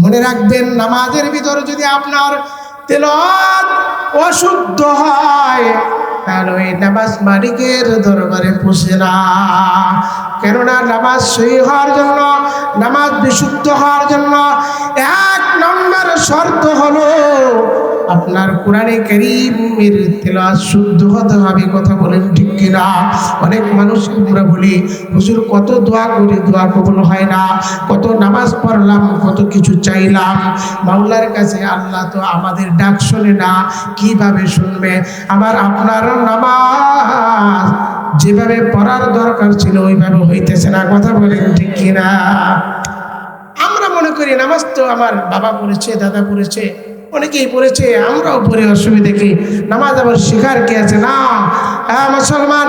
মনে রাখবেন, নামাজের ভিতরে যদি আপনার তেলাওয়াত অশুদ্ধ হয় তাহলে ওই নামাজ মালিকের দরবারে পৌঁছে না। কেননা নামাজ সহি হওয়ার জন্য, নামাজ বিশুদ্ধ হওয়ার জন্য 1 নম্বর শর্ত হলো আপনার কোরআনে কারীমের তেলাওয়াত শুদ্ধ হতে হবে। কথা বলেন ঠিক কিনা? অনেক মানুষ আমরা বলি, হুজুর কত দোয়া করি, দোয়া কবুল হয় না, কত নামাজ পড়লাম, কত কিছু চাইলাম মাওলার কাছে, আল্লাহ তো আমাদের ডাক শোনে না। কিভাবে শুনবে? আমার আপনার নামাজ যেভাবে পড়ার দরকার ছিল ওইভাবে হইতেছে না। কথা বলেন ঠিক কিনা? আমরা মনে করি নামাজ তো আমার বাবা পড়েছে, দাদা পড়েছে, অনেকেই পড়েছে, আমরাও পড়ে, অসুবিধা কি? নামাজ আবার শিখার কি আছে? না, হ্যাঁ মুসলমান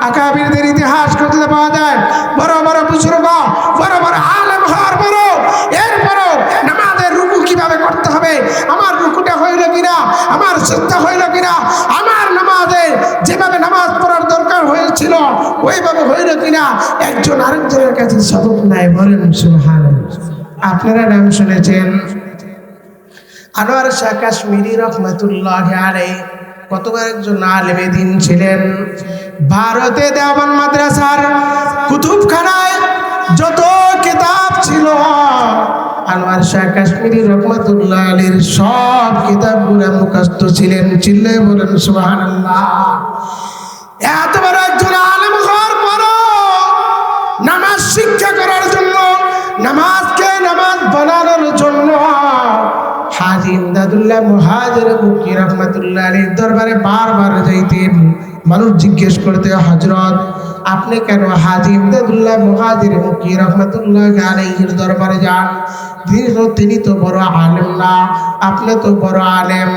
আকাবিরদের ইতিহাস করতে পাওয়া যায়, বড় বড় বুজুর্গ, বড় বড় আলেম হওয়ার পরও এরপরও নামাজের রুকু কিভাবে করতে হবে, আমার রুকুটা হইল কিনা, আমার সিজদা হইল কিনা, আমার নামাজে যেভাবে নামাজ পড়ার দরকার হয়েছিল ওইভাবে হইল কিনা, একজন আরেকজনের কাছে সবক নাই। বলেন সুবহানাল্লাহ। আপনারা নাম শুনেছেন আনোয়ার শাহ কাশ্মীরি রহমাতুল্লাহ আলাইহি, কতবার একজন আলেমে দ্বীন ছিলেন। ভারতে দেওবন্দ মাদ্রাসার কুতুবখানায় যত কিতাব ছিল আনোয়ার শাহ কাশ্মীরি রহমাতুল্লাহ আলাইহির সব কিতাবগুলো মুখস্থ ছিলেন। চিল্লায়ে বলেন সুবহানাল্লাহ। এত বড় একজন আলেম হওয়ার পরও নামাজ শিক্ষা করার জন্য, নামাজকে নামাজ বানানোর জন্য হাজী ইমদাদুল্লাহ মুহাজির মুক্কি রহমাতুল্লাহ আলাইহির দরবারে বারবার যাইতেন। মানুষ জিজ্ঞেস করতে, হযরত আপনি কেন হাজী ইমদাদুল্লাহ মুহাজির মুক্কি রহমাতুল্লাহ আলাইহির দরবারে যান? তিনি তো বড় আলেম না, আপনি তো বড় আলেম।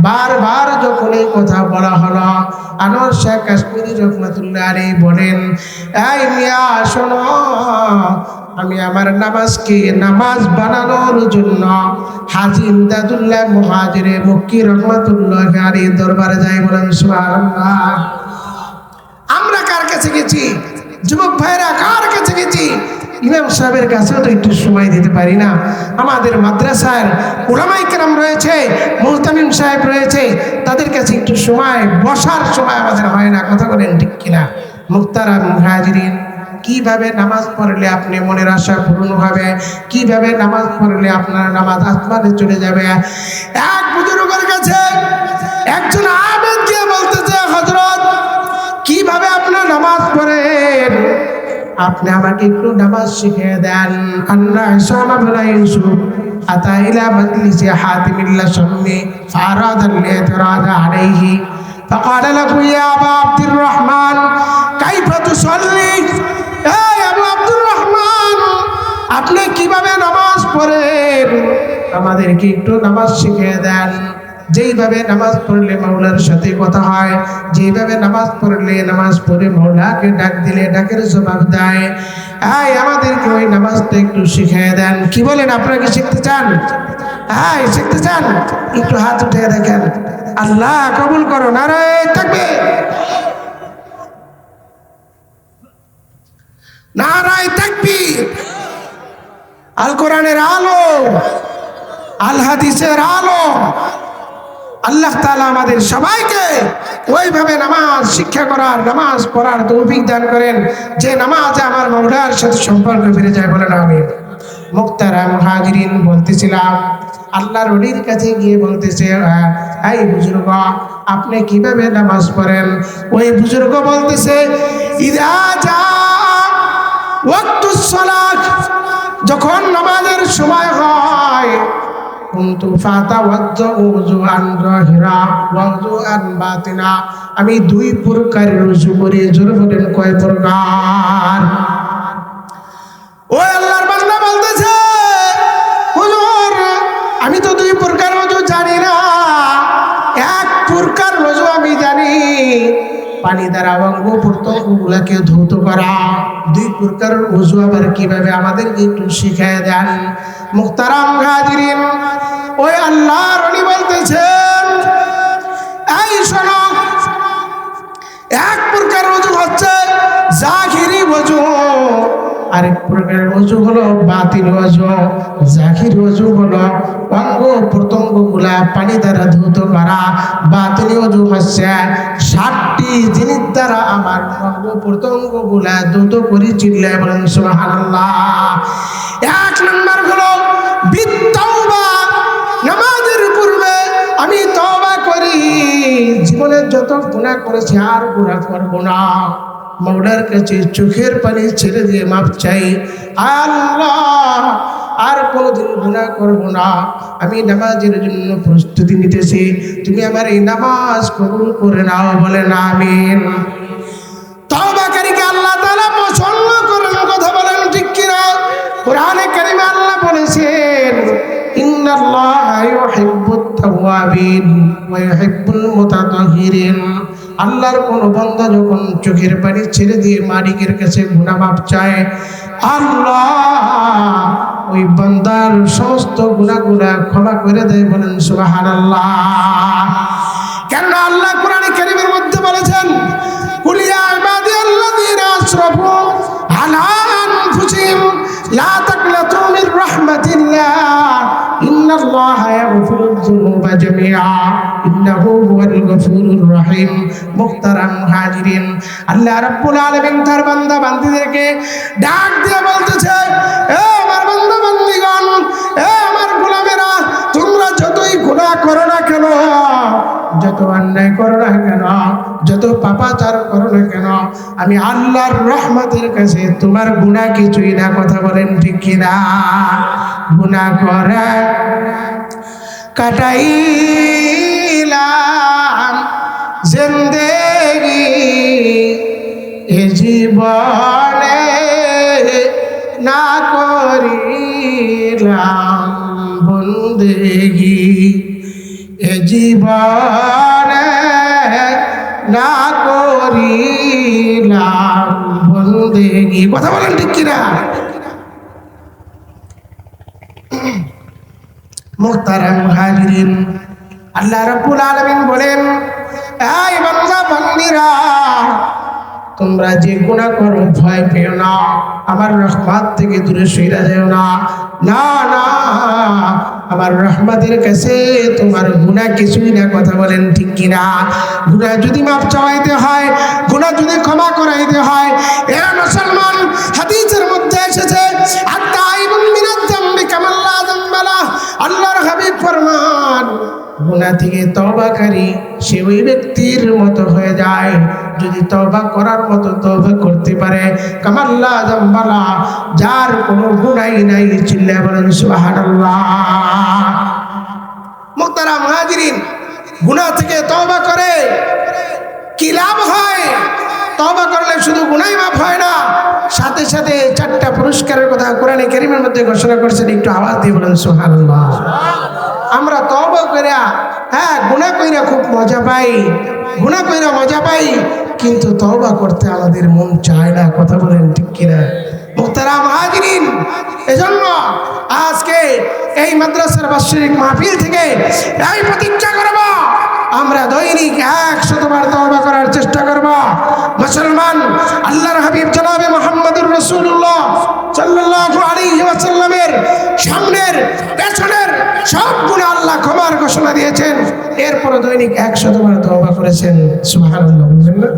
বারবার যখন এই কথা বলা হলো, আনোয়ার শাহ কাশ্মীরি রহমাতুল্লাহ আলাইহি বলেন, এই মিয়া শোনো, আমি আমার নামাজকে নামাজ বানানোর জন্য হাজী ইমদাদুল্লাহ মুহাজির মুক্কি রহমাতুল্লাহ আলাইহির দরবারে যাই। বলেন সুবহানাল্লাহ। আমরা কার কাছে গেছি? যুবক ভাইরা কার কাছে গেছি? ইমাম সাহেবের কাছেও তো একটু সময় দিতে পারি না? আমাদের মাদ্রাসার উলামায়ে কেরাম রয়েছে, মুহতামিম সাহেব রয়েছে, তাদের কাছে একটু সময়, বসার সময় আমাদের হয় না। কথা বলেন ঠিক কিনা? মুহতারাম মুহাজিরিন, কিভাবে নামাজ পড়লে আপনি মনের আশা পূর্ণ হবে, কিভাবে নামাজ পড়লে আপনার নামাজ আসমানে চলে যাবে? এক বুজুর্গের কাছে একজন আবেদ গিয়ে বলতেছে, হযরত কিভাবে আপনার নামাজ পড়েন, আপনি আমাকে একটু নামাজ শিখিয়ে দেন। আল্লাহ ইসলাম আবুল্লাহ ইউসুফ আতা ইলা মাজলিসি হাতিমিল্লাহ শাম্মি ফারাদা লিতরাদা আলাইহি فقال له يا أبا عبد الرحمن كيف تصلي? এই আবু আব্দুর রহমান, আপনি কিভাবে নামাজ পড়েন, আমাদেরকে একটু নামাজ শিখিয়ে দেন। যেইভাবে নামাজ পড়লে মাওলার সাথে কথা হয়, যেইভাবে নামাজ পড়লে নামাজ পড়ে মাওলাকে ডাক দিলে ডাকের জবাব দেয়, এই আমাদেরকে ওই নামাজটা একটু শিখিয়ে দেন। কি বলেন, আপনারা কি শিখতে চান? হ্যাঁ, শিখতে চান? একটু হাত উঠে দেখেন। আল্লাহ কবুল করো। নারায়ে তাকবীর, নারায়ে তাকবীর। আল কোরআনের আলো, আল হাদিসের আলো। আল্লাহ তাআলা আমাদের সবাইকে ওইভাবে নামাজ শিক্ষা করার, নামাজ পড়ার তৌফিক দান করেন যে নামাজে আমার মাওলার সাথে সম্পর্ক বেড়ে যায়। বলেন আমিন। মুহতারাম মুহাজিরিন, বলতেছিলাম আল্লাহর ওলির কাছে গিয়ে বলতেছে, এই বুজুর্গ আপনি কিভাবে নামাজ পড়েন? ওই বুজুর্গ বলতেছে, ইযা জা ওয়াক্তুস সালাত, যখন নামাজের সময় হয়, কুনতু ফাতাওয়াজ্জু ওযুআন যাহিরা ওয়া ওযুআন বাতিনা, আমি 2 প্রকারের ওযু করি। জোরে বলেন, কয় প্রকার? ওই আল্লাহর বান্দা বলতেছে, হুজুর আমি তো 2 প্রকার ওযু জানি না। এক প্রকার ওযু আমি জানি, পানি দ্বারা অঙ্গ প্রত্যঙ্গগুলোকে ধৌত করা। 2 প্রকার ওযু আবার কিভাবে, আমাদেরকে একটু শিখিয়ে দেন। মুহতারাম মুহাজিরিন, ওই আল্লাহর ওলি বলতেছেন, এই শোনো, এক প্রকার ওযু হচ্ছে জাহিরি ওযু, আরেক প্রকারের ওযু হলো বাতিনি ওযু। জাহির ওযু হলো অঙ্গ প্রত্যঙ্গ গুলা পানি দ্বারা ধৌত করা। বাতিনি ওযু হচ্ছে 7টি জিনিস দ্বারা আমার অঙ্গ প্রত্যঙ্গ গুলা ধৌত করে। চিল্লায় বলেন সুবহানাল্লাহ। 1 নম্বর হলো বিত্তওবা। নামাজের পূর্বে আমি তওবা করি, জীবনে যত গুনাহ করেছি আর গুনাহ করব না। মাওলার কাছে চোখের পানি ছেড়ে দিয়ে মাপ চাই, আল্লাহ আর কোনোদিন গুনাহ করব না। আমি নামাজের জন্য প্রস্তুতি নিতেছি, তুমি আমার এই নামাজ কবুল করে নাও। বলেন আমিন। তওবাকারীকে আল্লাহ তাআলা পছন্দ করেন, কথা বলেন ঠিক কিনা? কোরআনে কারিমে আল্লাহ বলেছেন, ইন্নাল্লাহা ইউহিব্বুত তাওয়াবিন ওয়া ইউহিব্বুল মুতাতাহহিরিন। আল্লাহর কোন বান্দা যখন চোখের পানি ছেড়ে দিয়ে মালিকের কাছে গুনাহ মাপ চায়, আল্লাহ ওই বান্দার সমস্ত গুনাহগুলো ক্ষমা করে দেয়। বলেন সুবহানাল্লাহ। কেন আল্লাহ কোরআনে কারীমের মধ্যে বলেছেন, কুল ইয়া ইবাদিয়াল্লাযীনা আসরাফু আলা আনফুসিহিম লা তাকনাতু মির রাহমাতিল্লাহ ইন্নাল্লাহা ইয়াগফিরুয যুনুবা জামিআ ইন্নাহু হুয়াল গফুরুর রহিম। মুহতারাম হাজিরিন, আল্লাহ রাব্বুল আলামিন তার বান্দা বান্দীদেরকে ডাক দিয়ে বলতেছে, এ আমার বান্দা বান্দীগণ, এ আমার গোলামেরা, তোমরা যতই গুনাহ করো না কেন, যত অন্যায় করো না কেন, যত পাপাচার করো না কেন, আমি আল্লাহর রহমতের কাছে তোমার গুনাহ কিছুই না। কথা বলেন ঠিক কিনা? গুনাহ করে কাটাইলাম জিন্দেগি, এ জীবনে না করিলাম বন্দেগি, এ জীবনে না করিলাম বন্দেগি। কথা বলেন ঠিক কিনা? মুহতারাম হাজিরিন, আল্লাহ রাব্বুল আলামিন বলেন, এই বান্দা বান্দীরা, তোমরা যে গুনাহ করো ভয় পেও না, আমার রহমত থেকে দূরে সরে যাও না। না না, আমার রহমতের কাছে তোমার গুনাহ কিছুই না। কথা বলেন ঠিক কিনা? গুনাহ যদি মাফ চাইতে হয়, গুনাহ যদি ক্ষমা করাইতে হয়, এ মুসলমান, হাদিসের মধ্যে এসেছে, আত-তাইবুন মিনাজ যামবি কামান লা যামবা লাহ। আল্লাহর হাবিব ফরমান, গুনাহ থেকে তওবাকারী সে ওই ব্যক্তির মতো হয়ে যায় যদি তওবা করার মতো তওবা করতে পারে, কামান লা যামবা লাহ, যার কোনো গুনাহই নাই। চিল্লায়ে বলেন সুবহানাল্লাহ। মুহতারাম হাজিরিন, গুনাহ থেকে তওবা করে কি লাভ হয়? তওবা করলে শুধু গুনাহই মাফ হয় না, সাথে সাথে 4টা পুরস্কারের কথা কোরআনে কারীমের মধ্যে ঘোষণা করেছেন। একটু আওয়াজ দিয়ে বলেন সুবহানাল্লাহ। আমরা তওবা কইরা, হ্যাঁ গুনাহ কইরা খুব মজা পাই, গুনাহ কইরা মজা পাই, কিন্তু তওবা করতে আমাদের মন চায় না। কথা বলেন ঠিক কিনা? মুহতারাম হাজিরিন, এজন্য আজকে এই মাদ্রাসার বার্ষিক মাহফিল থেকে এই প্রতিজ্ঞা করব, আমরা দৈনিক 100 বার তওবা করার চেষ্টা করব। মুসলমান, আল্লাহর হাবিব জনাবে মুহাম্মদুর রাসূলুল্লাহ সাল্লাল্লাহু আলাইহি ওয়াসাল্লামের সামনের পেছনের সব গুনাহ আল্লাহ ক্ষমার ঘোষণা দিয়েছেন, এরপর দৈনিক 100 বার তওবা করেছেন। সুবহানাল্লাহ। বলবেন না?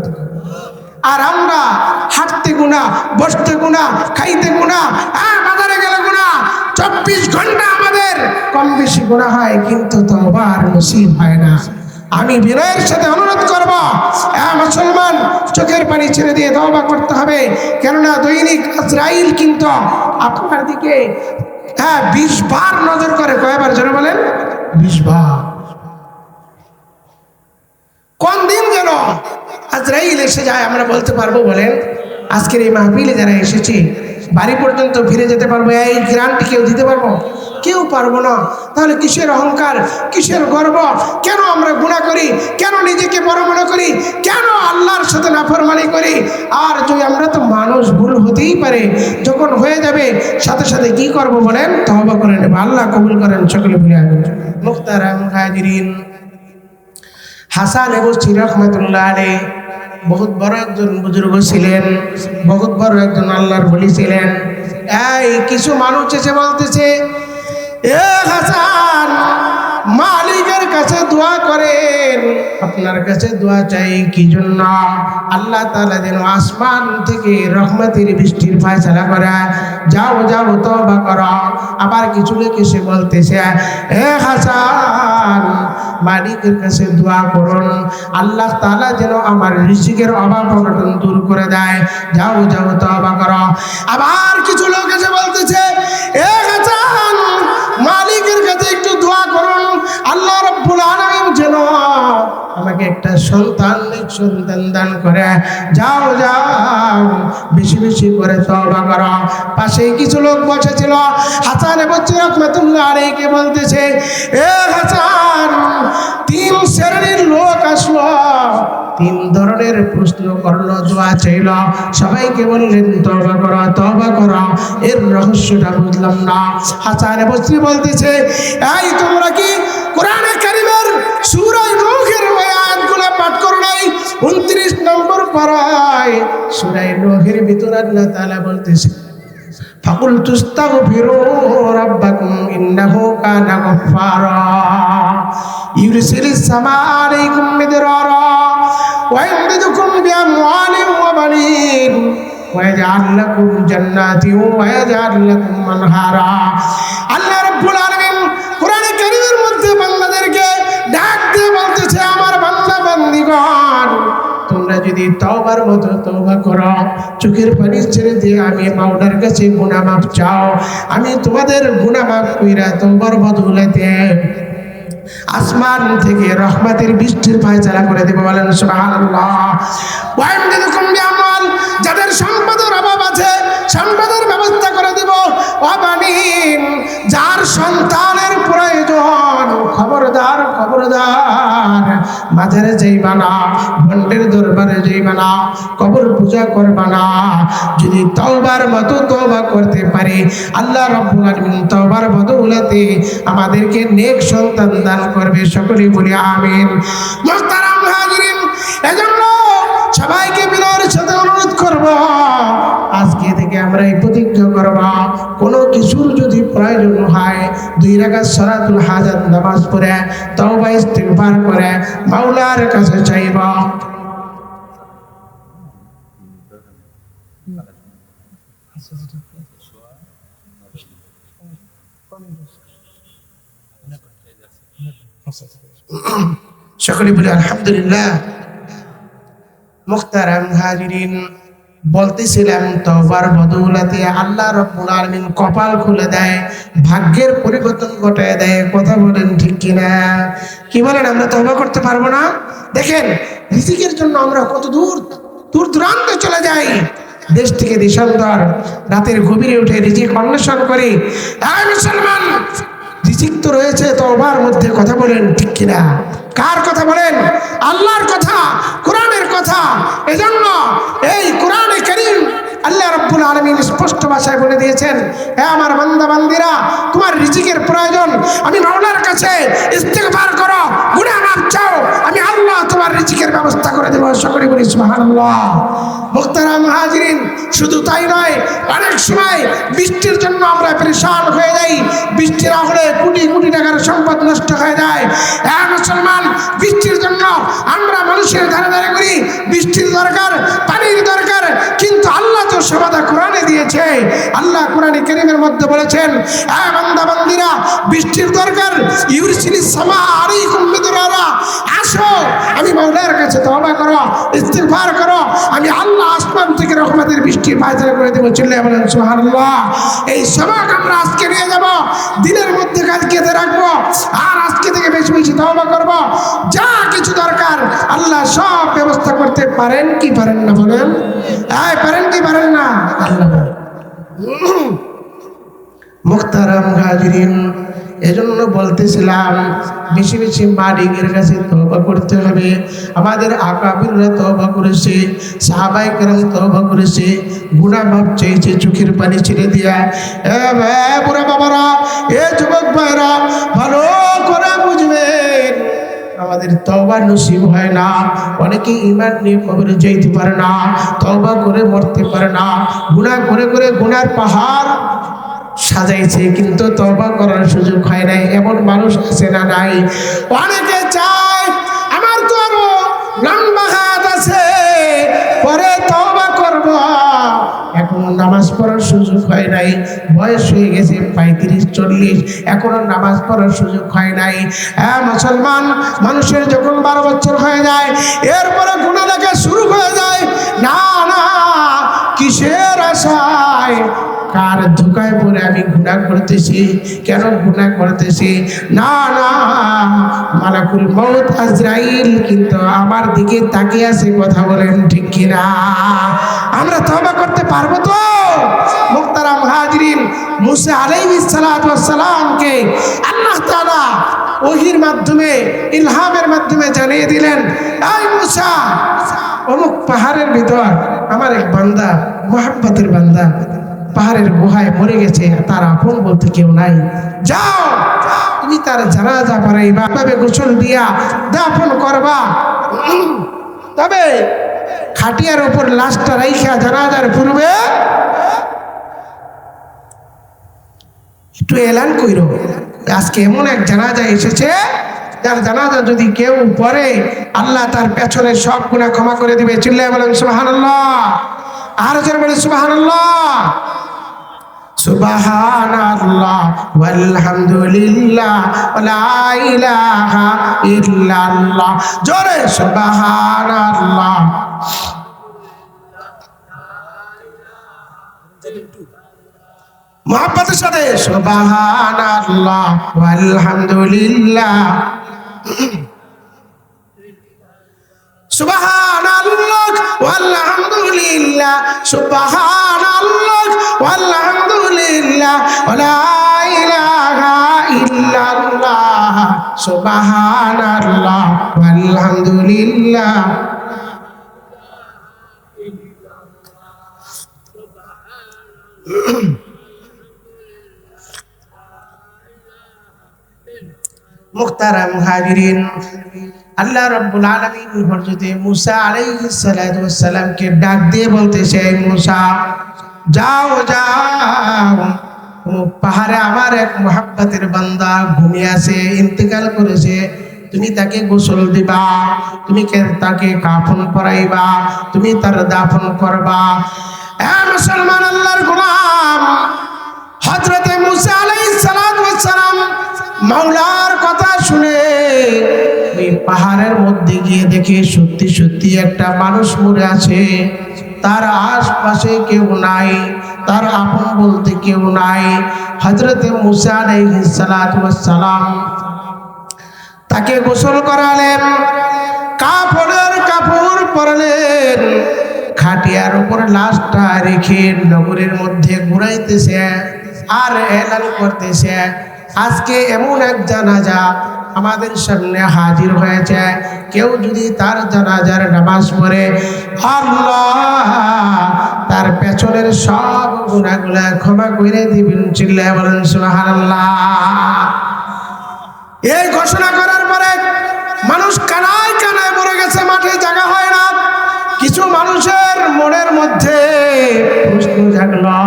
আর আমরা হাঁটতে গুনাহ, বসতে গুনাহ, খাইতে গুনাহ, বাজারে গেলে গুনাহ, 24 ঘন্টা আমাদের কম বেশি গুনাহ হয়, কিন্তু তওবার নসিব হয় না। আমি বিনয়ের সাথে অনুরোধ করব, মুসলমান, চোখের পানি ছেড়ে দিয়ে তওবা করতে হবে। কেননা দৈনিক আজরাইল কিন্তু আপনার দিকে 20 বার নজর করে। কয়বার জোরে বলেন? 20 বার। কোন দিন গেল আজরাইল এসে যায় আমরা বলতে পারবো? বলেন, আজকের এই মাহফিলে যারা এসেছি বাড়ি পর্যন্ত ফিরে যেতে পারবো? এই গ্যারান্টি কেউ দিতে পারবো? কেউ পারবো না। তাহলে কিসের অহংকার, কিসের গর্ব? কেন আমরা গুনাহ করি? কেন নিজেকে বড় মনে করি? কেন আল্লাহর সাথে নাফরমানি করি? আর যদি আমরা তো মানুষ, ভুল হতেই পারে, যখন হয়ে যাবে সাথে সাথে কি করব বলেন? তওবা করে নেব। আল্লাহ কবুল করেন সকলে বলে আমিন। মুহতারাম হাজিরিন, হাসান বসরি রাহমাতুল্লাহ আলাইহি বহুত বড় একজন বুজুর্গ ছিলেন, বহুত বড় একজন আল্লাহর ওলি ছিলেন। এই কিছু মানুষ এসে বলতেছে, এ হাসান, মালিকের কাছে দোয়া করেন, আপনার কাছে দোয়া চাই কি জন্য? আল্লাহ তাআলা যেন আসমান থেকে রহমতের বৃষ্টির ফয়সালা করে। যাও যাও তওবা করো। আবার কিছু লোক এসে বলতেছে, হে হাসান, মালিকের কাছে দোয়া করুন, আল্লাহ তাআলা যেন আমার রিজিকের অভাব অনটন দূর করে দেয়। যাও যাও তওবা করো। আবার কিছু লোক এসে বলতেছে, হে হাসান, মালিকের কাছে একটু দোয়া করুন, আল্লাহ রাব্বুল আলামিন যেন আমাকে একটা সন্তান দান করে। যাও যাও বেশি বেশি করে তওবা করো। পাশে কিছু লোক বসেছিল, হাসান বলছে রাহমাতুল্লাহ আলাইহি বলতেছে, এ হাসান, তিন শ্রেণীর লোক আসলো, তিন ধরনের প্রশ্ন করলো, দোয়া চাইল, সবাইকে বললেন তওবা করো তওবা করো। এর রহস্যটা বুঝলাম না। হাসান বসরি বলতেছে, এই তোমরা কি কোরআনে কারীমের সূরা নূহের আয়াতগুলো পাঠ করো নাই? 29 নম্বর পারায় সূরা নূহের ভিতরে আল্লাহ তাআলা বলতেছে, ফাকুলতু আস্তাগফিরু রাব্বাকুম ইন্নাহু কানা গফফারা ইউরসিলিস সামা আলাইকুম মিদরারা ওয়া ইয়ামদিদুকুম বিআমওয়ালিন ওয়া বানিন ওয়া ইয়াজআল লাকুম জান্নাতিন ওয়া ইয়াজআল লাকুম আনহারা। আল্লাহ রাব্বুল আলামিন কোরআনে কারীমের মধ্যে বান্দাদেরকে ডাক দিয়ে বলতেছে, আমার বান্দা বান্দীগণ, তোমরা যদি তওবার মতো তওবা করো, চোখের পানি ছেড়ে দিয়ে আমি মাওলার কাছে গুনাহ মাফ চাও, আমি তোমাদের গুনাহ মাফ কইরা তওবার বদৌলতে আসমান থেকে রহমতের বৃষ্টির ফয়সালা করে দেব। বলেন সুবহানাল্লাহ। ওয়া ইয়ামদিদুকুম বিআমওয়াল, যাদের সম্পদের অভাব আছে সম্পদের ব্যবস্থা করে দেব। ওয়া বানিন, যার সন্তানের প্রয়োজন, খবরদার খবরদার মাজারে যাইবা না, ভণ্ডের দরবারে যাইবা না, কবর পূজা করবা না। যদি তওবার মতো তওবা করতে পারি, আল্লাহ রাব্বুল আলামিন তওবার বদৌলতে আমাদেরকে নেক সন্তান দান করবে। সকলেই বলি আমিন। মুহতারাম হাজিরিন, এজন্য সবাইকে বিনয়ের সাথে অনুরোধ করব, আজকে থেকে আমরা এই প্রতিজ্ঞা করব, কোনো কিছুর যদি প্রয়োজন হয় 2 রাকাত সালাতুল হাজাত নামাজ পড়ে তওবা ইস্তিগফার করে মাওলার কাছে চাইব। সকলে বলি আলহামদুলিল্লাহ। মুহতারাম হাজিরিন, বলতেছিলাম তওবার বদৌলতে আল্লাহ রাব্বুল আলামিন কপাল খুলে দেয়, ভাগ্যের পরিবর্তন ঘটায় দেয়। কথা বলেন ঠিক কিনা? কি বলেন, আমরা তওবা করতে পারবো না? দেখেন, রিজিকের জন্য আমরা কত দূর দূর দূরান্তে চলে যাই, দেশ থেকে দেশান্তর, রাতের গভীরে উঠে রিজিক অন্বেষণ করি। এই মুসলমান, রিজিক তো রয়েছে তওবার মধ্যে। কথা বলেন ঠিক কিনা? কার কথা বলেন? আল্লাহর কথা, কোরআনের কথা। এজন্য এই কোরআনে কারীম আল্লাহ রাব্বুল আলামিন স্পষ্ট ভাষায় বলে দিয়েছেন, হে আমার বান্দা বান্দীরা, তোমার রিজিকের প্রয়োজন, আমি মাওলার কাছে ইস্তিগফার করো, গুনাহ মাফ চাও, আমি আল্লাহ তোমার রিজিকের ব্যবস্থা করে দেব। সকলে বলি সুবহানাল্লাহ। মুহতারাম হাজিরিন, শুধু তাই নয়, অনেক সময় বৃষ্টির জন্য আমরা পেরেশান হয়ে যাই। বৃষ্টি না হলে কোটি কোটি টাকার সম্পদ নষ্ট হয়ে যায়। হ্যাঁ মুসলমান, বৃষ্টির জন্য আমরা মানুষের ধারে ধারে করি, বৃষ্টির দরকার, পানির দরকার, কিন্তু আল্লাহ তো সমাধা কোরআনে দিয়েছে। আল্লাহ কোরআনে কারীমের মধ্যে বলেছেন, হ্যাঁ বান্দা বান্দীরা, বৃষ্টির দরকার, ইউরসিলিস সামা আলাইকুম মিদরারা, আসো আমি মাওলার কাছে তওবা করো, ইস্তিগফার করো, আমি আল্লাহ আসমান থেকে রহমতের বৃষ্টি ফয়সালা করে দেব। চিল্লায়ে বলেন সুবহানাল্লাহ। এই সবক আমরা আজকে নিয়ে যাব, দিনের মধ্যে কালকে রাখবো, আর আজকে থেকে বেশি বেশি তওবা করব। যা কিছু দরকার আল্লাহ সব ব্যবস্থা করতে পারেন কি পারেন না? বলেন, এই পারেন কি পারেন না? আল্লাহ। মুহতারাম হাজিরিন, এজন্য বলতেছিলাম, বেশি বেশি মালিকের কাছে তওবা করতে হবে। আমাদের আকাবিররা তওবা করেছে, সাহাবায়ে কেরাম তওবা করেছে, গুনাহ মাফ চেয়েছে চোখের পানি ছেড়ে দিয়া। এ বুড়া বাবারা, এ যুবক ভাইরা, ভালো করে বুঝবেন, আমাদের আমাদের তওবা নসিব হয় না। অনেকে ঈমান নিয়ে কবরে যেতে পারে না, তওবা করে মরতে পারে না, গুনাহ করে করে গুনার পাহাড় সাজাইছে কিন্তু তওবা করার সুযোগ হয় নাই। এমন মানুষ আছে না নাই? অনেকে চায় আমার তো আরো লম্বা হাত আছে, পরে তওবা করব, এখনো নামাজ পড়ার সুযোগ হয় নাই। বয়স হয়ে গেছে 35-40, এখনো নামাজ পড়ার সুযোগ হয় নাই। হ্যাঁ মুসলমান, মানুষের যখন 12 বছর হয়ে যায় এরপরে গুনাহ লেখা শুরু হয়ে যায়। না না, কিসের আশায়, কার ধোকায় পড়ে আমি গুনাহ করতেছি, কেন গুনাহ করতেছি? না না, মালাকুল মউত আজরাইল কিন্তু আমার দিকে তাকিয়ে আছে। কথা বলেন ঠিক কিনা? আমরা তওবা করতে পারবো তো? মুহতারাম হাজিরিন, মুসা আলাইহিস সালাতু ওয়াস সালামকে আল্লাহ তাআলা ওহীর মাধ্যমে, ইলহামের মাধ্যমে জানিয়ে দিলেন, এই মুসা, অমুক পাহাড়ের ভিতর আমার এক বান্দা, মুহাব্বতের বান্দা পাহাড়ের গুহায় মরে গেছে, তার আপন বলতে কেউ নাই। যাও তুমি তার জানাজা পড়াইবা, ভাবে গোসল দিয়া দাফন করবা। তবে খাটিয়ার উপর লাশটা রাইখা জানাজার পূর্বে একটু এলান কইরো, আজকে এমন এক জানাজা এসেছে যার জানাজা যদি কেউ পড়ে আল্লাহ তার পেছনে সব গুনাহ ক্ষমা করে দিবে। চিল্লায় বলেন সুবহানাল্লাহ। আর জোরে বলেন সুবহানাল্লাহ। সুবহানাল্লাহ ওয়ালহামদুলিল্লাহ ওয়ালা ইলাহা ইল্লাল্লাহ। জোরে সুবহানাল্লাহ। মুহাব্বতের সাথে সুবহানাল্লাহ ওয়ালহামদুলিল্লাহ, সুবহানাল্লাহ ওয়ালহামদুলিল্লাহ, সুবহানাল্লাহ ওয়ালহামদুলিল্লাহ ওয়ালা ইলাহা ইল্লাল্লাহ, সুবহানাল্লাহ ওয়ালহামদুলিল্লাহ। মুহতারাম হাজিরিন, আল্লাহ রাব্বুল আলামিন হযরত মুসা আলাইহিস সালাতু ওয়াস সালামকে ডাক দিয়ে বলতেছে, মুসা যাও যাও, পাহাড়ে আমার এক মুহাব্বতের বান্দা ঘুমিয়ে আছে, ইন্তেকাল করেছে, তুমি তাকে গোসল দিবা, তুমি তাকে কাফন পরাইবা, তুমি তার দাফন করবা। এ মুসলমান আল্লাহর গোলাম, হযরত মুসা আলাইহিস সালাতু ওয়াস সালাম মাওলার কথা শুনে ওই পাহাড়ের মধ্যে গিয়ে দেখে সত্যি সত্যি একটা মানুষ মরে আছে, তার আশপাশে কেউ নাই, তার আপন বলতে কেউ নাই। হযরত মুসা আলাইহিস সালাতু ওয়াস সালাম তাকে গোসল করালেন, কাফনের কাপড় পরালেন, খাটিয়ার উপর লাশটা রেখে নগরের মধ্যে ঘুরাইতেছে আর এলান করতেছে, আজকে এমন এক জানাজা আমাদের সামনে হাজির হয়েছে, কেউ যদি তার জানাজার নামাজ পড়ে আল্লাহ তার পেছনের সব গুনাহগুলা ক্ষমা করে দিবেন। চিল্লায় বলেন সুবহানাল্লাহ। এই ঘোষণা করার পরে মানুষ কানায় কানায় পড়ে গেছে, মাঠে জায়গা হয় না। কিছু মানুষের মনের মধ্যে প্রশ্ন জাগলো,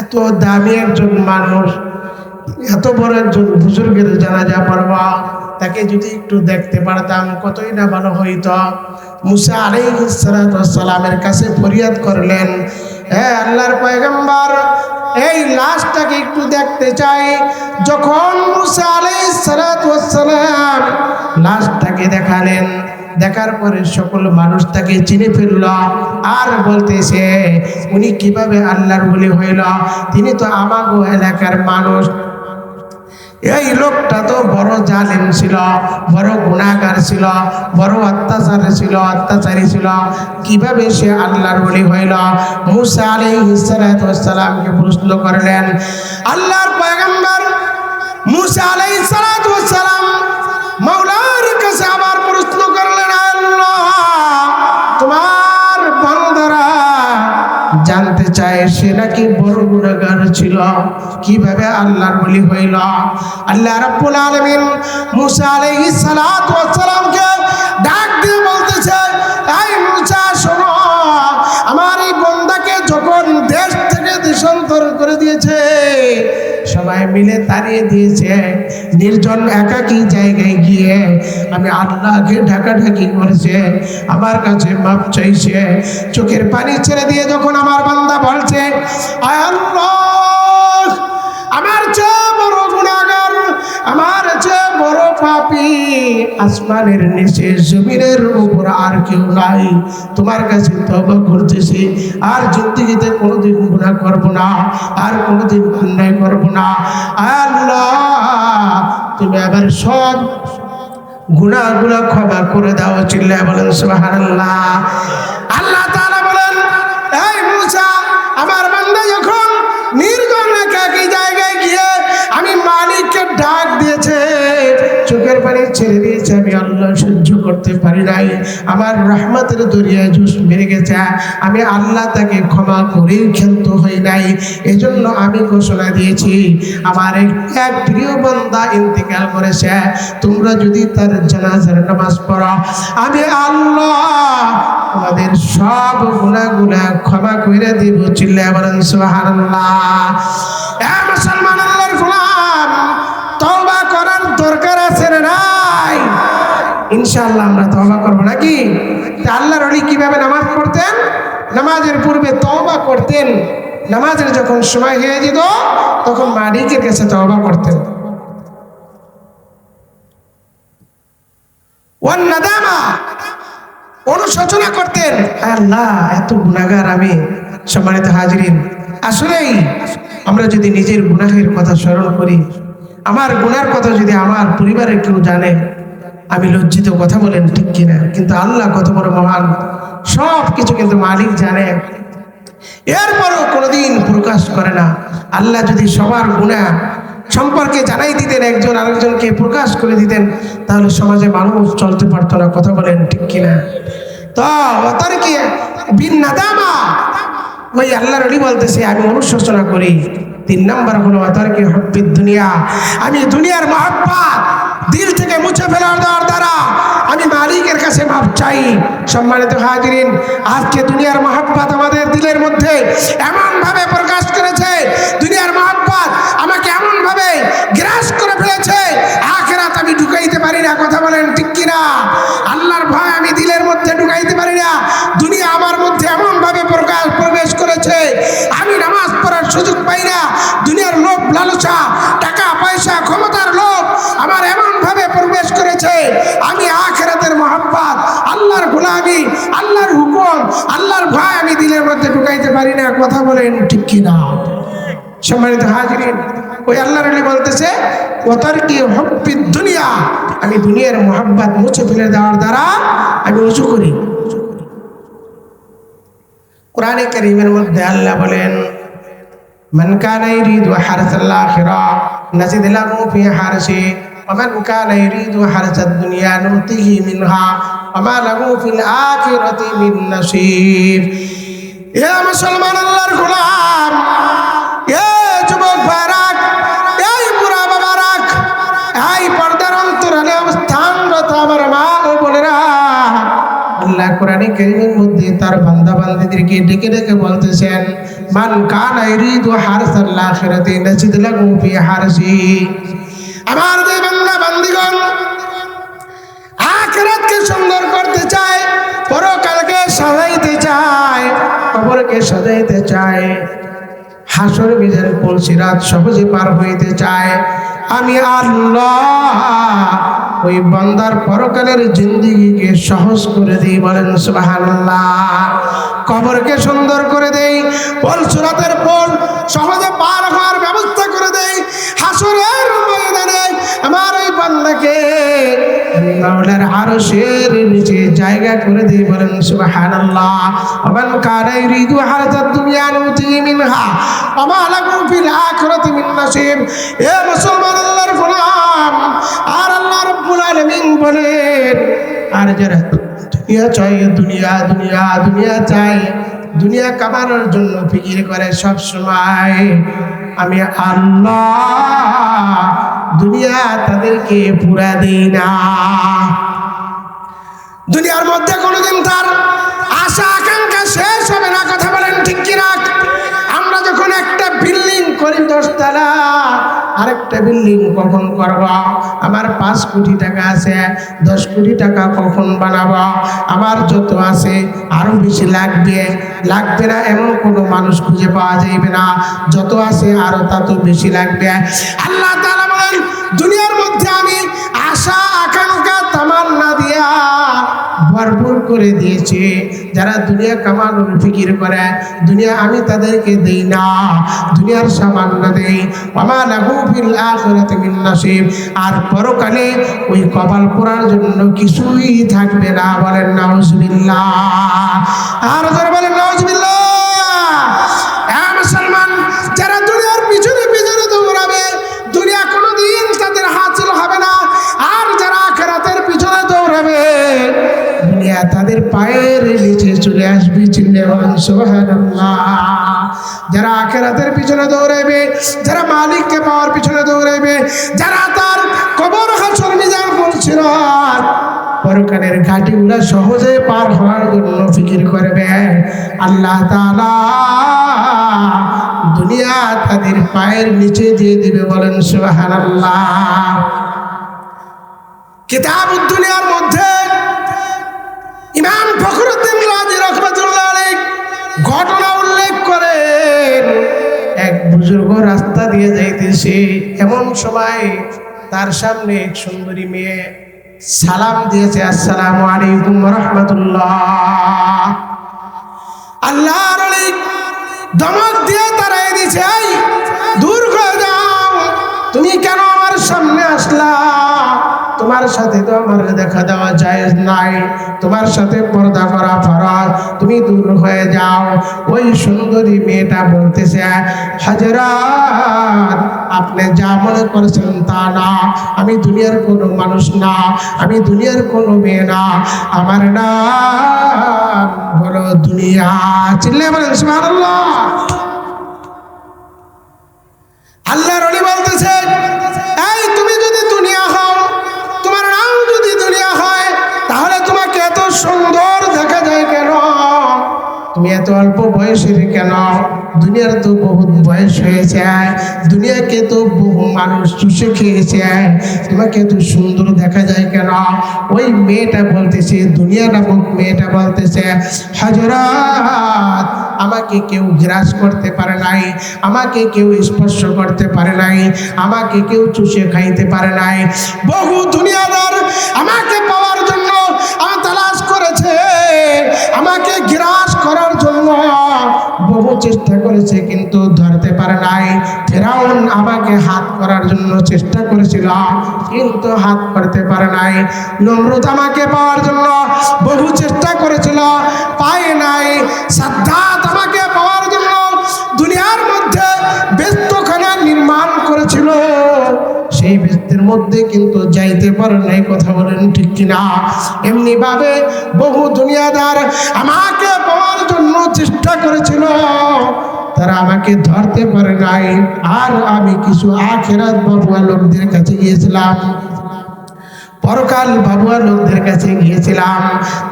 এত দামি একজন মানুষ, এত বড় একজন বুজুর্গের জানাজা পড়বা, তাকে যদি একটু দেখতে পারতাম কতই না ভালো হইতো। মুসা আলাইহিস সালাতু ওয়াস সালামের কাছে ফরিয়াদ করলেন, হে আল্লাহর পয়গম্বর, এই লাশটাকে একটু দেখতে চাই। যখন মুসা আলাইহিস সালাতু ওয়াস সালাম লাশটাকে দেখালেন, দেখার পরে সকল মানুষ তাকে চিনে ফেলল আর বলতেছে, উনি কিভাবে আল্লাহর ওলি হইল? তিনি তো আমাগো এলাকার মানুষ। এই লোকটা তো বড় জালেম ছিল, বড় গুনাহগার ছিল, বড় অত্যাচারী ছিল, কিভাবে সে আল্লাহর ওলি হইল? মুসা আলাইহিস সালাতু ওয়াস সালামকে প্রশ্ন করলেন। আল্লাহর পয়গম্বর মুসা আলাইহিস সালাতু ওয়াস সালাম মাওলার কাছে আবার প্রশ্ন করলেন, আল্লাহ তোমার বান্দারা জানতে চায় সে নাকি বড় গুনাহগার ছিল, কিভাবে আল্লাহর ওলি হইল। আল্লাহ রাব্বুল আলামিন মুসা আলাইহিস সালাতু ওয়াস সালামকে ডাক দিয়ে বলতেছে, এই মুসা শোনো, আমার এই বান্দাকে যখন দেশ থেকে দেশান্তর করে দিয়েছে, সবাই মিলে তাড়িয়ে দিয়েছে, নির্জন একাকী জায়গায় গিয়ে আমি আল্লাহকে ঢাকাঢাকি করেছে, আমার কাছে মাপ চাইছে, চোখের পানি ছেড়ে দিয়ে যখন আমার বান্দা বলছে, আয় আল্লাহ, আমার চেয়ে বড় গুনাহগার, আমার চেয়ে বড় পাপী আসমানের নিচে জমিনের উপর আর কেউ নাই, তোমার কাছে তওবা করতেছি, আর জিন্দেগিতে কোনোদিন গুনাহ করব না, আর কোনোদিন অন্যায় করব না। আল্লাহ, তুমি আবার সব গুনাহগুলো ক্ষমা করে দাও। চিল্লায় বলেন সুবহানাল্লাহ। আল্লাহ তাআলা বলেন, এই মুসা, আমার বান্দা যখন নির্জন একাকী জায়গায় গিয়ে আমি মালিককে ডাক দিয়েছে, চোখের পানি ছেড়ে দিয়েছে, আমি আল্লাহ সহ্য করতে পারি নাই, আমার রহমতের দরিয়ায় জোশ বেড়ে গেছে, আমি আল্লাহ তাকে ক্ষমা করেই ক্ষান্ত হই নাই। এজন্য আমি ঘোষণা দিয়েছি, আমার এক প্রিয় বান্দা ইন্তেকাল করেছে, তোমরা যদি তার জানাজার নামাজ পড়ো, আমি আল্লাহ তোমাদের সব গুনাহগুলা ক্ষমা করে দিব। চিল্লায় বলেন সুবহানাল্লাহ। এ মুসলমান, আল্লাহর গোলাম, তওবা করার দরকার আছে না নাই? ইনশাআল্লাহ আমরা তওবা করব নাকি? আল্লাহর ওলি কিভাবে নামাজ পড়তেন? নামাজের পূর্বে তওবা করতেন, নামাজের যখন সময় হয়ে যেত তখন মালিকের কাছে তওবা করতেন। ওয়ান নাদামা, অনুশোচনা করতেন, আল্লাহ এত গুনাহগার আমি। সম্মানিত হাজিরিন, আসলেই আমরা যদি নিজের গুনাহের কথা স্মরণ করি, আমার গুনার কথা যদি আমার পরিবারের কেউ জানে, আমি লজ্জিত, কথা বলেন ঠিক কিনা? কিন্তু আল্লাহ কত বড় মহান, সব কিছু কিন্তু মালিক জানে, এরপরও কোনোদিন প্রকাশ করে না। আল্লাহ যদি সবার গুনাহ সম্পর্কে জানাই দিতেন, একজন আরেকজনকে প্রকাশ করে দিতেন, তাহলে সমাজে মানুষ চলতে পারতো না। কথা বলেন ঠিক কিনা? তো তার কি বিন নাদামা, ওই আল্লাহর ওলি বলতেছে আমি অনুশোচনা করি। 3 নাম্বার হলো তার কি হব্বিদ দুনিয়া, আমি দুনিয়ার মহব্বত দিল থেকে মুছে ফেলার দেওয়ার দ্বারা আমি মালিকের কাছে মাপ চাই। সম্মানিত হাজিরিন, আজকে দুনিয়ার মহব্বত আমাদের দিলের মধ্যে এমন ভাবে প্রকাশ করেছে, দুনিয়ার মহব্বত আমাকে এমন ভাবে গ্রাস করে ফেলেছে, আখিরাত আমি ঢুকাইতে পারি না। কথা বলেন ঠিক কিনা? আল্লাহর ভয় আমি দিলের মধ্যে ঢুকাইতে পারি না। দুনিয়া আমার মধ্যে এমন ভাবে প্রবেশ করেছে, আমি নামাজ পড়ার সুযোগ পাই না। দুনিয়ার লোভ লালসা, টাকা পয়সা, ক্ষমতার লোভ আমার এমন ভাবে প্রবেশ করেছে, আমি আখিরাতের মহব্বত, আল্লাহর গোলামি, আল্লাহর হুকুম, আল্লাহর ভয় আমি দিলের মধ্যে ঢুকাইতে পারি না। কথা বলেন ঠিক কিনা? সম্মানিত হাজিরিন, ওই আল্লাহর ওলি বলতেছে ওয়াতার কি হব্বিদ দুনিয়া, আমি দুনিয়ার মহব্বত মুছে ফেলে দেওয়ার দ্বারা আমি ওযু করি। কোরআনে কারীমের মধ্যে আল্লাহ বলেন, মান কানা ইরিদু হারসাল আখিরা নাজিদ লাহু ফি হারসি ওয়া মান কানা ইরিদু হারসাদ দুনিয়া নুতিহি মিনহা ওয়া মা লাহু ফিল আখিরাতি মিন নাসিব। এ মুসলমান, আল্লাহর গোলাম, এ যুবক ভাইরাক, এই বুড়া বাবারাক, এই পর্দার অন্তরালে অবস্থানরত আমার মা ও বোনেরা, আল্লাহ কোরআনে কারীমের মধ্যে তার বান্দা বান্দীদেরকে ডেকে ডেকে বলতেছেন, মান কানা ইরিদু হারসাল আখিরাতি নাজিদ লাহু ফি হারসি। আমার যে বান্দা বান্দীগণ আখিরাতকে সুন্দর করতে চায়, পরকালকে সাজাইতে চায়, কবরকে সাজাইতে চায়, হাসর মিজান পুল সিরাত সহজে পার হইতে চায়, আমি আল্লাহ ওই বান্দার পরকালের জিন্দেগিকে সহজ করে দেই। বলেন সুবহানাল্লাহ। কবরকে সুন্দর করে দেই, পুল সিরাতের পুল সহজে পার হওয়ার ব্যবস্থা করে দেই, হাসরের ময়দানে আমার ওই বান্দাকে আমি মাওলার আরশের নিচে জায়গা করে দেই। বলেন সুবহানাল্লাহ। ওমান কানা ইরিদু হারাতাদ দুনিয়া নুতিহি মিনহা ওয়া মা লাহু ফিল আখিরাতি মিন নাসিব। এ মুসলমান, আল্লাহর গোলাম, আর আল্লাহ রাব্বুল আলামিন বলেন, আর যারা দুনিয়া চায়, দুনিয়া দুনিয়া দুনিয়া চায়, দুনিয়া কামানোর জন্য ফিকির করে সব সময়, আমি আল্লাহ দুনিয়া তাদেরকে পুরা দিই না। দুনিয়ার মধ্যে কোনোদিন তার আশা আকাঙ্ক্ষা শেষ হবে না। কথা বলেন ঠিক কিনা? আমরা যখন একটা বিল্ডিং করি 10 তলা, আরেকটা বিল্ডিং কখন করব? আমার 5 কোটি টাকা আছে, 10 কোটি টাকা কখন বানাবো? আমার যত আছে আরো বেশি লাগবে না এমন কোনো মানুষ খুঁজে পাওয়া যাবে না। যত আছে আরো তত বেশি লাগবে। আল্লাহ তাআলা বলেন দুনিয়ার মধ্যে আমি আশা আকাঙ্ক্ষা তামান্না দিয়া ভরপুর করে দিয়েছি। যারা দুনিয়া কামানোর ফিকির করে, দুনিয়া আমি তাদেরকে দেই না, দুনিয়ার সামান্য দেই। ওয়া লাহু ফিল আখিরাতি মিন নাসিব। আর পরকালে ওই কপাল পোড়ার জন্য কিছুই থাকবে না। বলেন নাউজুবিল্লাহ। আর যারা বলেন নাউজুবিল্লাহ। মুসলমান যারা দুনিয়ার পিছনে পিছনে দৌড়াবে, দুনিয়া কোনোদিন তাদের হাসিল হবে না। আর যারা আখিরাতের পিছনে দৌড়াবে, দুনিয়া তাদের পায়ের নিচে চলে আসবে। চিল্লে বলেন সুবহানাল্লাহ। যারা আখিরাতের পিছনে দৌড়াবে, যারা মালিককে পাওয়ার পিছনে দৌড়াবে, যারা তার কবর হাসর মিজান করছিল, পরকালের ঘাটিগুলো সহজে পার হওয়ার জন্য ফিকির করবে, আল্লাহ তাআলা দুনিয়া তাদের পায়ের নিচে দিয়ে দিবে। বলেন সুবহানাল্লাহ। কিতাবুদ দুনিয়ার মধ্যে ইমাম ফখরুদ্দিন রাজি রাহমাতুল্লাহ আলাইহি ঘটনা উল্লেখ করেন। এক বুজুর্গ রাস্তা দিয়ে যাইতেছে, এমন সময় তার সামনে এক সুন্দরী মেয়ে সালাম দিয়েছে, আসসালামু আলাইকুম ওয়া রাহমাতুল্লাহ। আল্লাহর ওলি ধমক দিয়ে তারাই দিয়েছে, এই দূর হয়ে যাও, তুমি কেন আমার সামনে আসলা? তোমার সাথে তো আমার দেখা দেওয়া জায়েজ নাই, তোমার সাথে পর্দা করা ফরজ, তুমি দূর হয়ে যাও। ওই সুন্দরী মেয়েটা বলতেছে, হযরত আপনি যা মনে করছেন তা না, আমি দুনিয়ার কোনো মানুষ না, আমি দুনিয়ার কোনো মেয়ে না, আমার নাম হলো দুনিয়া। চিল্লায়ে বলেন সুবহানাল্লাহ। আল্লাহর ওলি বলতেছে, এই তুমি যদি দুনিয়া হও, তোমার নাম যদি দুনিয়া হয়, তাহলে তোমাকে এত সুন্দর দেখা যায় কেন? তুমি এত অল্প বয়সের কেন? দুনিয়ার তো বহুত বয়স হয়েছে, দুনিয়াকে তো বহু মানুষ চুষে খেয়েছে, তোমাকে এত সুন্দর দেখা যায় কেন? ওই মেয়েটা বলতেছে, দুনিয়া নামক মেয়েটা বলতেছে, হযরত আমাকে কেউ গ্রাস করতে পারে নাই, আমাকে কেউ স্পর্শ করতে পারে নাই, আমাকে কেউ চুষে খাইতে পারে নাই। বহু দুনিয়াদার আমাকে পাওয়ার জন্য আমার তালাশ করেছে, আমাকে গ্রাস করার জন্য বহু চেষ্টা করেছে, কিন্তু ধরতে পারে নাই। ফিরাউন আমাকে হাত করার জন্য চেষ্টা করেছিল, কিন্তু হাত করতে পারে নাই। নমরুদ আমাকে পাওয়ার জন্য বহু চেষ্টা করেছিল, পায় নাই। সাদ্দাত আমাকে পাওয়ার জন্য দুনিয়ার মধ্যে বেস্তখানা নির্মাণ করেছিল, সেই বেস্তের মধ্যে কিন্তু যাইতে পারে নাই। কথা বলেন ঠিক কিনা? এমনি ভাবে বহু দুনিয়াদার আমাকে পাওয়ার জন্য চেষ্টা করেছিল, তারা আমাকে ধরতে পারে নাই। আর আমি কিছু আখিরাত বাবুয়া লোকদের কাছে গিয়েছিলাম, পরকাল বাবুয়া লোকদের কাছে গিয়েছিলাম,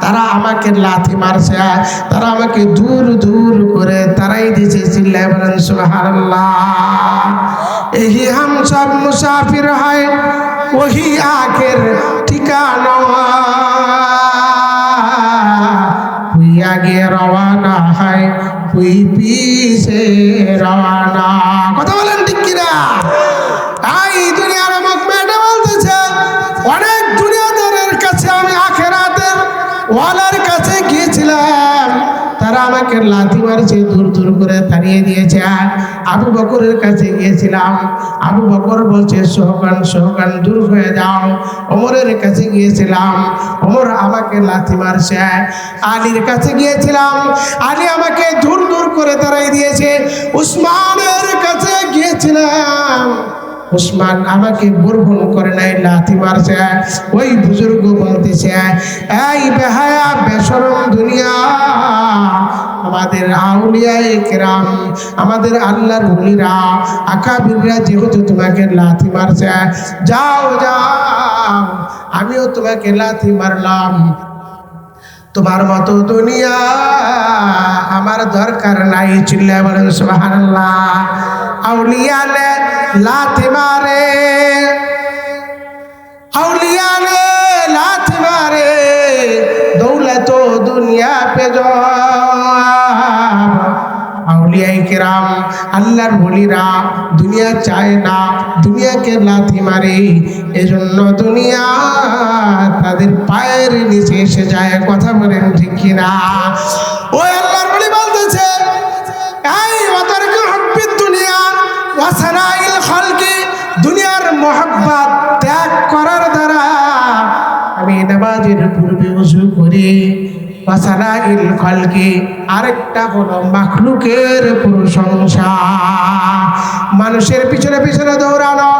তারা আমাকে লাথি মারছে, তারা আমাকে দূর দূর করে তারাই দিয়েছে। চিল্লায়ে বলেন সুবহানাল্লাহ। यही हम सब मुसाफिर है, वही आखिर ठिकाना, कोई आगे रवाना है, कोई पीछे रवाना। কথা বলেন ঠিক কিনা? এই দুনিয়ার নামক মেয়েটা বলতেছে, অনেক দুনিয়াদারের কাছে আমি আখিরাতের ওয়ালার কাছে গিয়েছিলাম, তারা আমাকে লাথি মারছে, দূর দূর করে তাড়িয়ে দিয়েছে। আবু বকরের কাছে গিয়েছিলাম, আবু বকর বলছে সোহকান সোহকান দূর হয়ে যাও। ওমরের কাছে গিয়েছিলাম, ওমর আমাকে লাথি মারছে। আলীর কাছে গিয়েছিলাম, আলী আমাকে দূর দূর করে তাড়িয়ে দিয়েছে। উসমানের কাছে গিয়েছিলাম, উসমান আমাকে বরবন করে নাই, লাথি মারছে। ওই বুজুর্গ বলতেছে, এই বেহায়া বেশরম দুনিয়া, আমাদের আউলিয়ায়ে কেরাম, আমাদের আল্লাহর ওলিরা, আকাবিররা যেহেতু তোমাকে লাথি মারছে, যাও যাও আমিও তোমাকে লাথি মারলাম, তোমার মতো দুনিয়া আমার দরকার নাই। চিল্লায় বলেন সুবহানাল্লাহ। আউলিয়ালে লাথি মারে, আউলিয়ালে লাথি মারে, দৌলত দুনিয়া পে जो আউলিয়ায়ে কেরাম, আল্লাহর ওলিরা দুনিয়া চায় না, দুনিয়াকে লাথি মারে, এজন্য দুনিয়া তাদের পায়ের নিচে এসে যায়। কথা বলেন ঠিক কিনা? ওই আল্লাহর ওলি বলতেছে, এই ওয়াতারকু হুব্বিদ দুনিয়া ওয়া সানাইল খালকি, দুনিয়ার মোহাব্বত ত্যাগ করার দ্বারা আমি নামাজের পূর্বে ওযু করি। ওয়াসানাইল খালকি, আরেকটা হলো মাখলুকের প্রশংসা, মানুষের পিছনে পিছনে দৌড়ানো,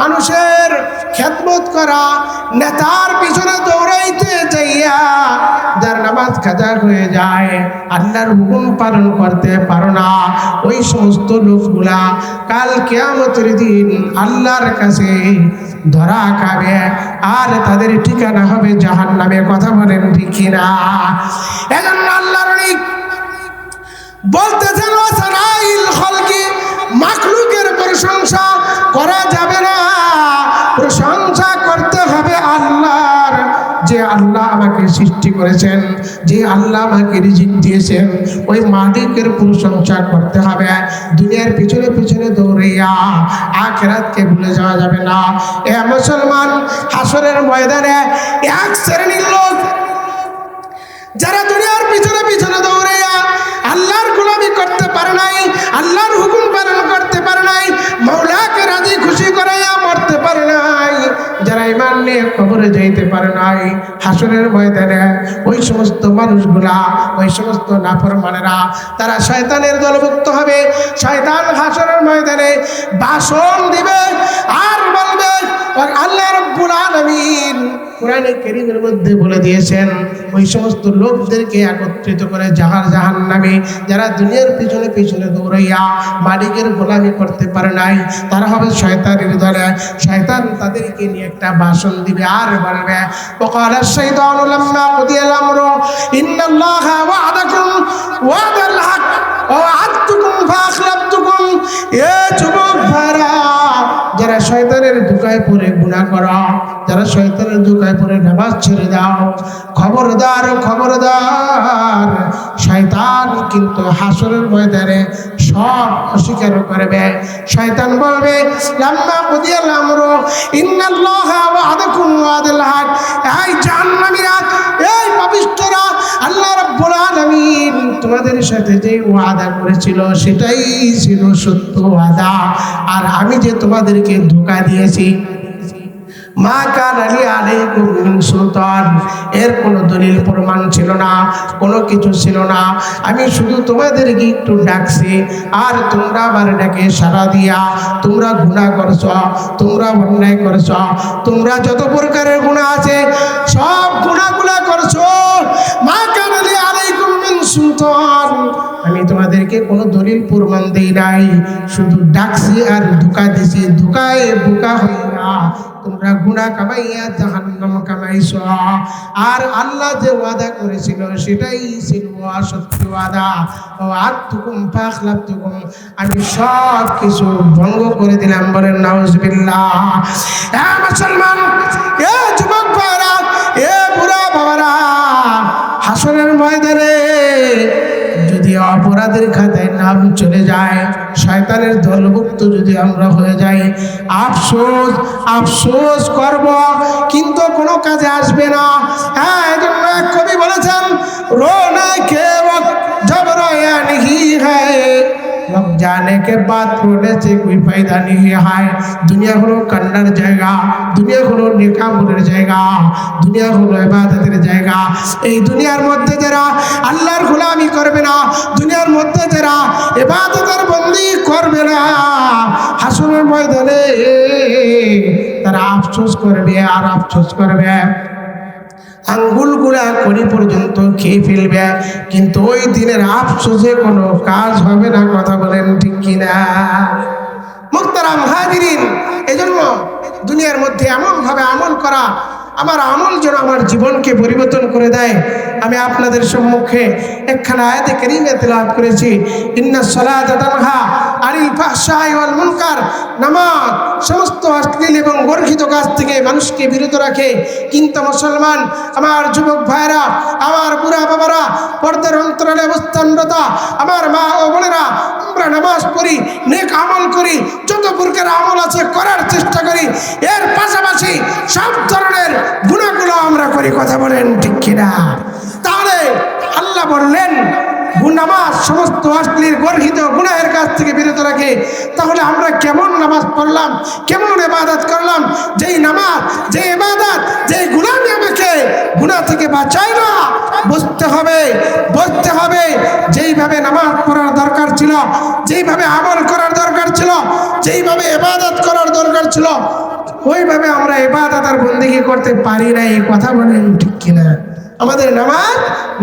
মানুষের খেদমত করা, নেতার পিছনে দৌড়াইতে যাইয়া যার নামাজ কাজা হয়ে যায়, আল্লাহর হুকুম পালন করতে পারো না, ওই সমস্ত লোকগুলা কাল কিয়ামতের দিন আল্লাহর কাছে ধরা খাবে, আর তাদের ঠিকানা হবে জাহান্নামে। কথা বলেন ঠিক কিনা? এজন্য আল্লাহর ওলি বলতেছেন, ওয়াসানাইল খালকি, মাখলুকের প্রশংসা করা যাবে না, প্রশংসা করতে হবে আল্লাহর। যে আল্লাহ আমাকে সৃষ্টি করেছেন, যে আল্লাহ আমাকে রিজিক দিয়েছেন, ওই মালিকের প্রশংসা করতে হবে। দুনিয়ার পিছনে পিছনে দৌড়াইয়া আখিরাতকে ভুলে যাওয়া যাবে না। এ মুসলমান, হাসরের ময়দানে এক শ্রেণীর লোক যারা দুনিয়ার পিছনে পিছনে দৌড়াইয়া আল্লাহর গোলামি করতে পারে নাই, আল্লাহর হুকুম পালন করতে পারে নাই, মাওলাকে রাজি খুশি করাইয়া মরতে পারে নাই, যারা ঈমান নিয়ে কবরে যাইতে পারে নাই, হাসরের ময়দানে ওই সমস্ত মানুষগুলা, ওই সমস্ত নাফরমানেরা, তারা শয়তানের দলভুক্ত হবে। শয়তান হাসরের ময়দানে ভাষণ দিবে আর বলবে, আল্লাহ রাব্বুল আলামিন কোরআনে কারীমের মধ্যে বলে দিয়েছেন, ওই সমস্ত লোকদেরকে একত্রিত করে জাহান্নামে, যারা দুনিয়ার পিছনে পিছনে দৌড়াইয়া মালিকের গোলামি করতে পারে নাই, তারা হবে শয়তানের দলে। শয়তান তাদেরকে নিয়ে একটা ভাষণ দিবে আর বলবে, ওয়াকালা শাইতানু লাম্মা কুদিয়াল আমরু ইন্নাল্লাহা ওয়া'দাকুম ওয়া'দাল হক ওয়া ওয়া'আদতুকুম ফাআখলাফতুকুম। এ যুবক ভাইরা, যারা শয়তানের ধোঁকায় পড়ে গুনাহ করো, যারা শয়তানের ধোঁকায় পড়ে নামাজ ছেড়ে দাও, খবরদার খবরদার, শয়তান কিন্তু হাসরের ময়দানে সব অস্বীকার করবে। শয়তান বলবে, লাম্মা কুদিয়াল আমরু ইন্নাল্লাহা ওয়া'দাকুম ওয়া'দাল হক। এই জাহান্নামীরা, এই পাপিষ্ঠরা, আল্লাহ রাব্বুল আলামিন তোমাদের সাথে যে ওয়াদা করেছিল সেটাই ছিল সত্য ওয়াদা, আর আমি যে তোমাদেরকে ধোঁকা দিয়েছি, মা কান আলী আলাইকুম মিন সুলতান, এর কোনো দলিল প্রমাণ ছিল না, কোনো কিছু ছিল না, আমি শুধু তোমাদেরকে একটু ডাকছি, আর তোমরা আমার ডাকে সাড়া দিয়া তোমরা গুনাহ করছো, তোমরা অন্যায় করছো, তোমরা যত প্রকারের গুনাহ আছে সব গুনাহগুলা করছো। মা কান আলী আলাইকুম মিন সুলতান, আমি তোমাদেরকে কোনো দলিল প্রমাণ দেই নাই, শুধু ডাকছি আর ধোঁকা দিছি। ধোঁকায় বোকা হইয়া তোমরা গুনাহ কামাইয়া জাহান্নাম কামাইছো, আর আল্লাহ যে ওয়াদা করেছিল সেটাই ছিল সত্য ওয়াদা। ওয়া'আদতুকুম ফাআখলাফতুকুম, আমি সব কিছু ভঙ্গ করে দিলাম। বলেন নাউজুবিল্লাহ। এ মুসলমান, এ যুবক ভাইরা, এ বুড়া বাবারা, হাসরের ময়দানে যদি অপরাধের খাতায় নাম চলে যায়, শয়তানের দলভুক্ত যদি আমরা হয়ে যাই, আফসোস আফসোস করব, কিন্তু কোনো কাজে আসবে না। হ্যাঁ, এজন্য এক কবি বলেছেন, রোনা কে ওয়াক্ত জব রোয়া नहीं है, लोग जाने के बाद रोने से कोई फायदा नहीं है। দুনিয়া হলো কান্নার জায়গা, দুনিয়া হলো নেকামলের জায়গা, দুনিয়া হলো ইবাদতের জায়গা। এই দুনিয়ার মধ্যে যারা আল্লাহর গোলামি করবে না, দুনিয়ার মধ্যে যারা ইবাদতের বন্দী করবে না, হাসরের ময়দানে তারা আফসোস করবে আর আফসোস করবে। আঙ্গুলগুলা করি পর্যন্ত খেয়ে ফেলবে, কিন্তু ওই দিনের আফসোসে কোনো কাজ হবে না। কথা বলেন ঠিক কিনা? মুহতারাম হাজিরিন, এজন্য দুনিয়ার মধ্যে এমনভাবে আমল করা, আমার আমল যেন আমার জীবনকে পরিবর্তন করে দেয়। আমি আপনাদের সম্মুখে একখানা আয়াতে কারীমা তেলাওয়াত করেছি, ইন্নাস সালাতা তানহা আনিল ফাহশাই ওয়াল মুনকার। নামাজ সমস্ত অশ্লীল এবং গর্হিত কাজ থেকে মানুষকে বিরত রাখে। কিন্তু মুসলমান, আমার যুবক ভাইরা, আমার বুড়া বাবারা, পর্দার অন্তরালে অবস্থানরত আমার মা ও বোনেরা, আমরা নামাজ পড়ি, নেক আমল করি, যত প্রকার আমল আছে করার চেষ্টা করি, এর পাশাপাশি সব ধরনের গুনাহগুলো আমরা করি। কথা বলেন ঠিক কিনা? তাহলে আল্লাহ বললেন নামাজ সমস্ত অশ্লীল গর্হিত গুনাহের কাছ থেকে বিরত রাখে। তাহলে আমরা কেমন নামাজ পড়লাম, কেমন ইবাদত করলাম? যেই নামাজ, যে ইবাদত, যে গুনাহ আমাকে গুনাহ থেকে বাঁচায় না। বুঝতে হবে যেইভাবে নামাজ পড়ার দরকার ছিল, যেইভাবে আমল করার দরকার ছিল, যেইভাবে ইবাদত করার দরকার ছিল, ওইভাবে আমরা ইবাদত আর বন্দেগী করতে পারি না। এই কথা বলেন ঠিক কিনা? আমাদের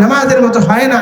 নামাজের মতো হয় না।